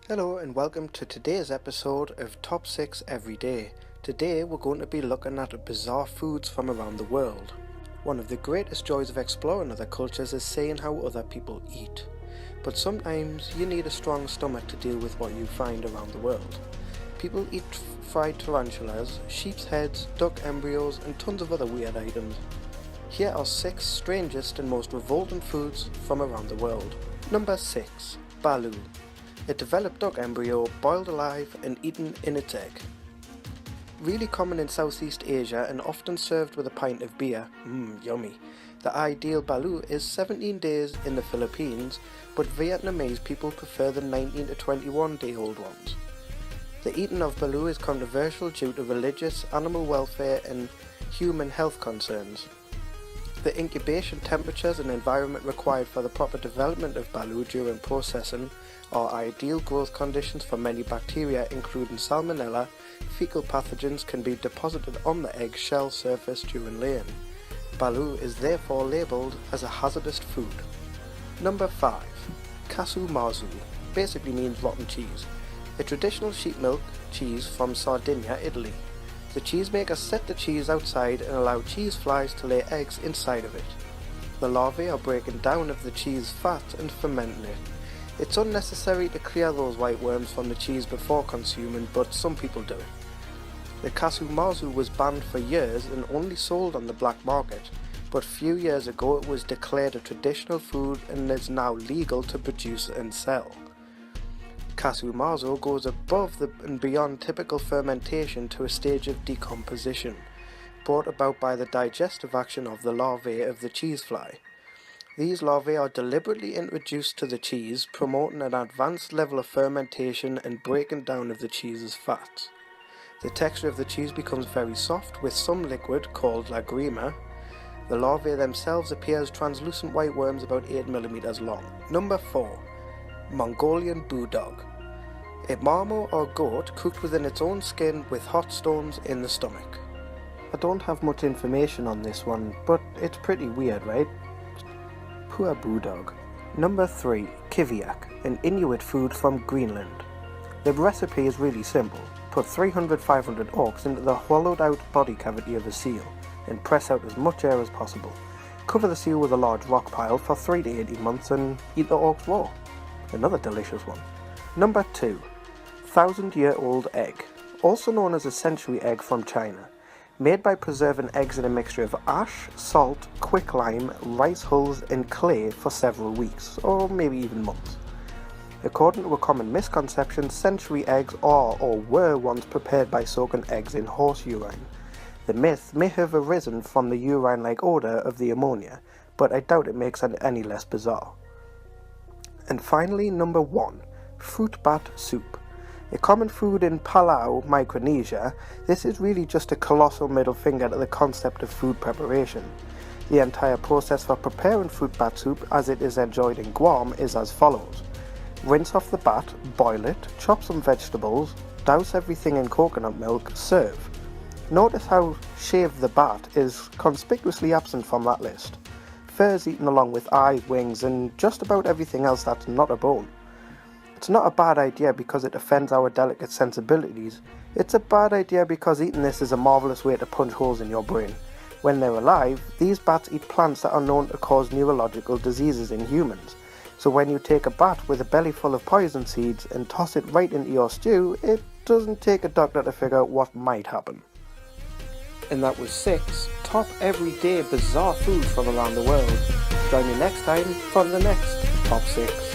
Hello and welcome to today's episode of Top 6 Every Day. Today we're going to be looking at bizarre foods from around the world. One of the greatest joys of exploring other cultures is seeing how other people eat. But sometimes you need a strong stomach to deal with what you find around the world. People eat fried tarantulas, sheep's heads, duck embryos and tons of other weird items. Here are 6 strangest and most revolting foods from around the world. Number 6. Balu. A developed duck embryo, boiled alive and eaten in its egg. Really common in Southeast Asia and often served with a pint of beer. Yummy. The ideal balu is 17 days in the Philippines, but Vietnamese people prefer the 19 to 21 day old ones. The eating of balu is controversial due to religious, animal welfare and human health concerns. The incubation temperatures and environment required for the proper development of balu during processing are ideal growth conditions for many bacteria including salmonella. Fecal pathogens can be deposited on the egg shell surface during laying. Balu is therefore labelled as a hazardous food. Number 5. Casu marzu basically means rotten cheese. A traditional sheep milk cheese from Sardinia, Italy. The cheesemakers set the cheese outside and allow cheese flies to lay eggs inside of it. The larvae are breaking down of the cheese fat and fermenting it. It's unnecessary to clear those white worms from the cheese before consuming, but some people do it. The casu marzu was banned for years and only sold on the black market, but a few years ago it was declared a traditional food and is now legal to produce and sell. Casu marzu goes above and beyond typical fermentation to a stage of decomposition, brought about by the digestive action of the larvae of the cheese fly. These larvae are deliberately introduced to the cheese, promoting an advanced level of fermentation and breaking down of the cheese's fats. The texture of the cheese becomes very soft with some liquid called lagrima. The larvae themselves appear as translucent white worms about 8 mm long. Number 4. Mongolian Bulldog. A marmot or goat cooked within its own skin with hot stones in the stomach. I don't have much information on this one, but it's pretty weird, right? Poor Bulldog. Number 3. Kiviak, an Inuit food from Greenland. The recipe is really simple. Put 300-500 orcs into the hollowed out body cavity of a seal and press out as much air as possible. Cover the seal with a large rock pile for 3 to 18 months and eat the orcs raw. Another delicious one. Number 2. 1000-year-old egg, also known as a century egg from China. Made by preserving eggs in a mixture of ash, salt, quicklime, rice hulls and clay for several weeks, or maybe even months. According to a common misconception, century eggs are or were once prepared by soaking eggs in horse urine. The myth may have arisen from the urine-like odour of the ammonia, but I doubt it makes it any less bizarre. And finally, number 1. Fruit bat soup. A common food in Palau, Micronesia, this is really just a colossal middle finger to the concept of food preparation. The entire process for preparing fruit bat soup as it is enjoyed in Guam is as follows. Rinse off the bat, boil it, chop some vegetables, douse everything in coconut milk, serve. Notice how shaved the bat is conspicuously absent from that list. Fur is eaten along with eyes, wings and just about everything else that's not a bone. It's not a bad idea because it offends our delicate sensibilities. It's a bad idea because eating this is a marvellous way to punch holes in your brain. When they're alive, these bats eat plants that are known to cause neurological diseases in humans. So when you take a bat with a belly full of poison seeds and toss it right into your stew, it doesn't take a doctor to figure out what might happen. And that was 6 top everyday bizarre foods from around the world. Join me next time for the next Top 6.